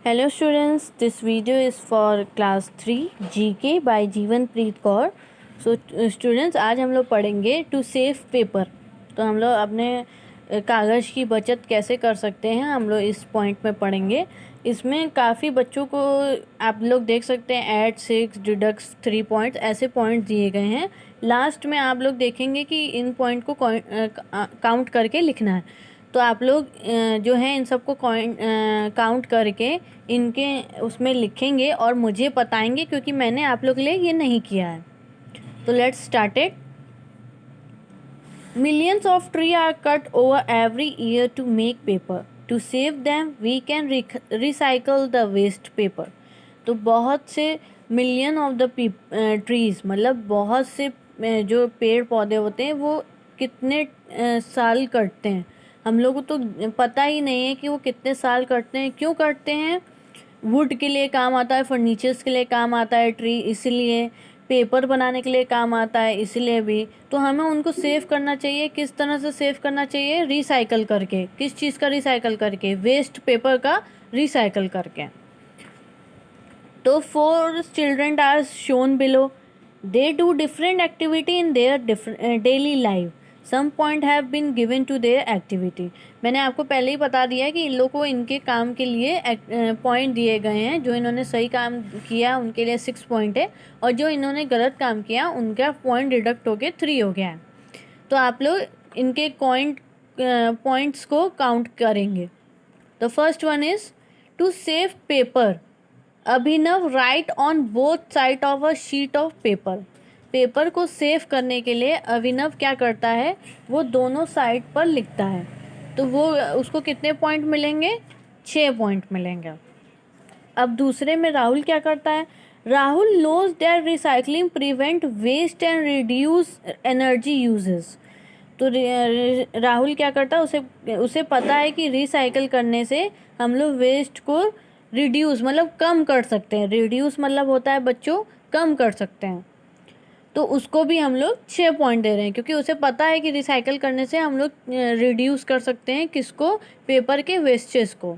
Hello students, this video is for class 3 GK by Jeevanpreet Kaur. So students, आज हम लोग पढ़ेंगे टू सेव पेपर। तो हम लोग अपने कागज़ की बचत कैसे कर सकते हैं, हम लोग इस पॉइंट में पढ़ेंगे। इसमें काफ़ी बच्चों को आप लोग देख सकते हैं ऐड 6 डिडक्ट्स 3 पॉइंट्स, ऐसे पॉइंट दिए गए हैं। लास्ट में आप लोग देखेंगे कि इन पॉइंट को काउंट करके लिखना है। तो आप लोग जो है इन सबको काउंट करके इनके उसमें लिखेंगे और मुझे बताएंगे, क्योंकि मैंने आप लोग के लिए ये नहीं किया है। तो let's start it. Millions of tree are cut over every year to make paper. To save them we can recycle the waste paper. तो बहुत से मिलियन ऑफ द ट्रीज, मतलब बहुत से जो पेड़ पौधे होते हैं वो कितने साल कटते हैं। हम लोगों को तो पता ही नहीं है कि वो कितने साल कटते हैं, क्यों कटते हैं। वुड के लिए काम आता है, फर्नीचर्स के लिए काम आता है ट्री, इसीलिए पेपर बनाने के लिए काम आता है, इसीलिए भी। तो हमें उनको सेव करना चाहिए। किस तरह से सेव करना चाहिए? रिसाइकल करके। किस चीज़ का रिसाइकल करके? वेस्ट पेपर का रिसाइकल करके। तो 4 children are shown below. They do different activity in their daily life. Some point have been given to their activity. मैंने आपको पहले ही बता दिया है कि इन लोगों को इनके काम के लिए पॉइंट दिए गए हैं। जो इन्होंने सही काम किया उनके लिए 6 पॉइंट है, और जो इन्होंने गलत काम किया उनका पॉइंट डिडक्ट होके 3 हो गया है। तो आप लोग इनके पॉइंट्स को काउंट करेंगे। The first one is to save paper. Abhinav write on both side of a sheet of paper. Paper को सेव करने के लिए अभिनव क्या करता है? वो दोनों साइड पर लिखता है। तो वो उसको कितने पॉइंट मिलेंगे? 6 पॉइंट मिलेंगे। अब दूसरे में राहुल क्या करता है? Rahul knows that recycling prevent waste and reduce energy uses. तो राहुल क्या करता है? उसे उसे पता है कि रिसाइकल करने से हम लोग वेस्ट को रिड्यूस मतलब कम कर सकते हैं। रिड्यूस मतलब होता है बच्चों कम कर सकते हैं। तो उसको भी हम लोग 6 पॉइंट दे रहे हैं, क्योंकि उसे पता है कि रिसाइकल करने से हम लोग रिड्यूस कर सकते हैं किसको? पेपर के वेस्टेज को।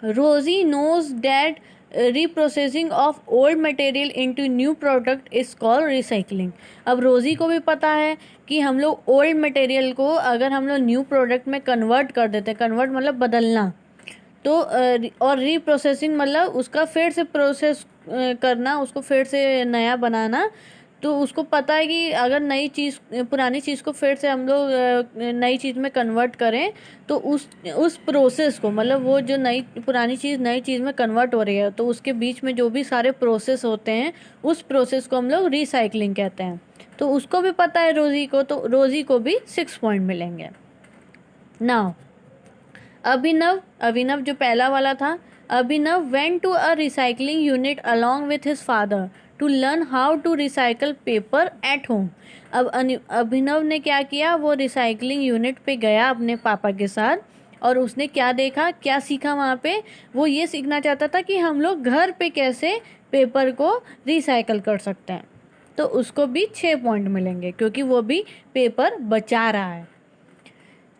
Rosie knows that reprocessing of old material into new product is called recycling. अब रोजी को भी पता है कि हम लोग ओल्ड मटेरियल को अगर हम लोग न्यू प्रोडक्ट में कन्वर्ट कर देते हैं, कन्वर्ट मतलब बदलना, तो और रीप्रोसेसिंग मतलब उसका फिर से प्रोसेस करना, उसको फिर से नया बनाना। तो उसको पता है कि अगर नई चीज़ पुरानी चीज़ को फिर से हम लोग नई चीज़ में कन्वर्ट करें, तो उस प्रोसेस को, मतलब वो जो पुरानी चीज़ नई चीज़ में कन्वर्ट हो रही है, तो उसके बीच में जो भी सारे प्रोसेस होते हैं उस प्रोसेस को हम लोग रिसाइकलिंग कहते हैं। तो उसको भी पता है रोज़ी को, तो रोज़ी को भी 6 पॉइंट मिलेंगे। नाउ अभिनव जो पहला वाला था, Abhinav went to a recycling unit along with his father to learn how to recycle paper at home. अब अभिनव ने क्या किया? वो रिसाइकलिंग यूनिट पे गया अपने पापा के साथ, और उसने क्या देखा, क्या सीखा वहाँ पे? वो ये सीखना चाहता था कि हम लोग घर पे कैसे पेपर को रिसाइकल कर सकते हैं। तो उसको भी 6 पॉइंट मिलेंगे, क्योंकि वो भी पेपर बचा रहा है।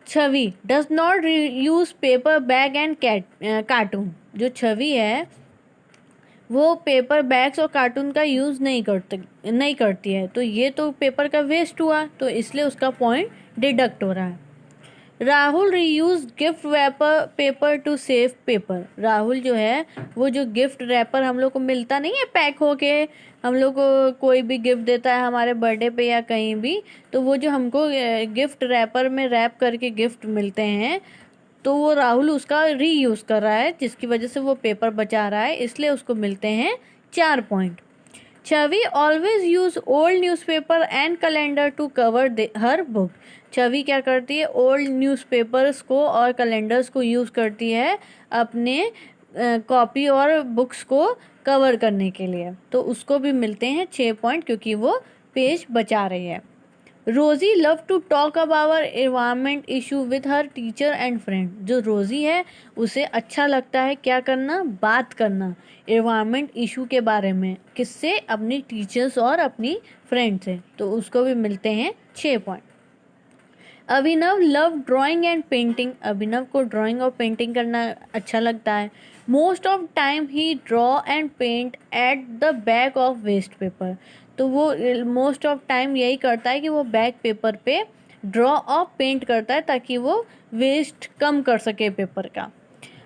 Chhavi does not use paper bag and carton. जो छवि है वो पेपर बैग्स और कार्टून का यूज़ नहीं करती है। तो ये तो पेपर का वेस्ट हुआ, तो इसलिए उसका पॉइंट डिडक्ट हो रहा है। Rahul reuse gift wrapper paper to save paper. Rahul जो है वो जो गिफ्ट रैपर हम लोग को मिलता नहीं है पैक होके, हम लोग को कोई भी गिफ्ट देता है हमारे बर्थडे पे या कहीं भी, तो वो जो हमको गिफ्ट रैपर में रैप करके गिफ्ट मिलते हैं, तो वो राहुल उसका रीयूज़ कर रहा है, जिसकी वजह से वो पेपर बचा रहा है, इसलिए उसको मिलते हैं 4 point. Chhavi always use old newspaper and calendar to cover her book. Chhavi क्या करती है? ओल्ड न्यूज़पेपर्स को और कैलेंडर्स को यूज़ करती है अपने कॉपी और बुक्स को कवर करने के लिए। तो उसको भी मिलते हैं 6 पॉइंट, क्योंकि वो पेज बचा रही है। Rosie love to talk about environment issue with her teacher and friend. जो रोज़ी है उसे अच्छा लगता है क्या करना? बात करना एनवायरमेंट इशू के बारे में। किससे? अपनी टीचर्स और अपनी फ्रेंड से। तो उसको भी मिलते हैं 6 point. Abhinav love drawing and painting, Abhinav को ड्राइंग और पेंटिंग करना अच्छा लगता है। Most of time he draw and paint at the back of waste paper, तो वो मोस्ट ऑफ टाइम यही करता है कि वो बैक पेपर पे ड्रॉ और पेंट करता है ताकि वो वेस्ट कम कर सके पेपर का।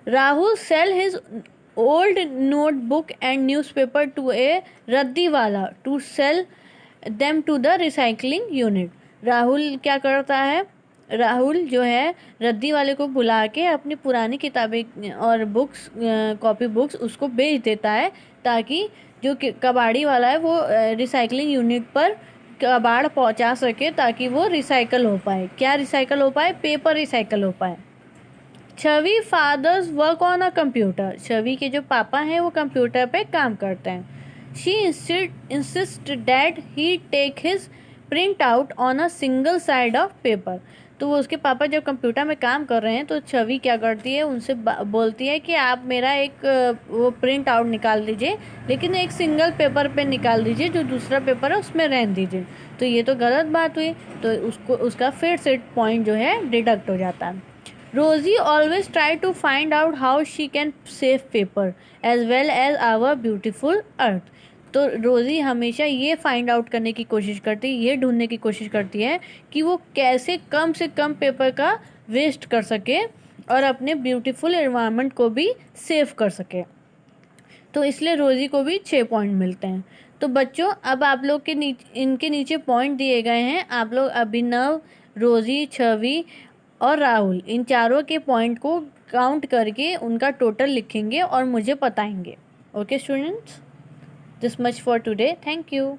Rahul sell his old notebook and newspaper to a raddi wala to sell them to the recycling unit. Rahul क्या करता है, राहुल जो है रद्दी वाले को बुला के अपनी पुरानी किताबें और बुक्स, कॉपी बुक्स उसको बेच देता है ताकि जो कबाड़ी वाला है वो रिसाइकलिंग यूनिट पर कबाड़ पहुंचा सके ताकि वो रिसाइकल हो पाए। क्या रिसाइकल हो पाए? पेपर रिसाइकल हो पाए। Chhavi father's work on a computer, Chhavi के जो पापा हैं वो कंप्यूटर पे काम करते हैं। She insist that he take his print out on a single side of paper, तो वो उसके पापा जब कंप्यूटर में काम कर रहे हैं तो छवि क्या करती है, उनसे बोलती है कि आप मेरा एक वो प्रिंट आउट निकाल लीजिए, लेकिन एक सिंगल पेपर पे निकाल दीजिए, जो दूसरा पेपर है उसमें रहने दीजिए। तो ये तो गलत बात हुई, तो उसको उसका फिर से पॉइंट जो है डिडक्ट हो जाता है। Rosie always try to find out how she can save paper as well as our beautiful earth. तो रोज़ी हमेशा ये फाइंड आउट करने की कोशिश करती है, ये ढूंढने की कोशिश करती है कि वो कैसे कम से कम पेपर का वेस्ट कर सके और अपने ब्यूटीफुल एनवायरनमेंट को भी सेव कर सके। तो इसलिए रोज़ी को भी 6 पॉइंट मिलते हैं। तो बच्चों अब आप लोग के इनके नीचे पॉइंट दिए गए हैं, आप लोग अभिनव, रोज़ी, छवि और राहुल इन चारों के पॉइंट को काउंट करके उनका टोटल लिखेंगे और मुझे बताएंगे। Okay students, this much for today, thank you.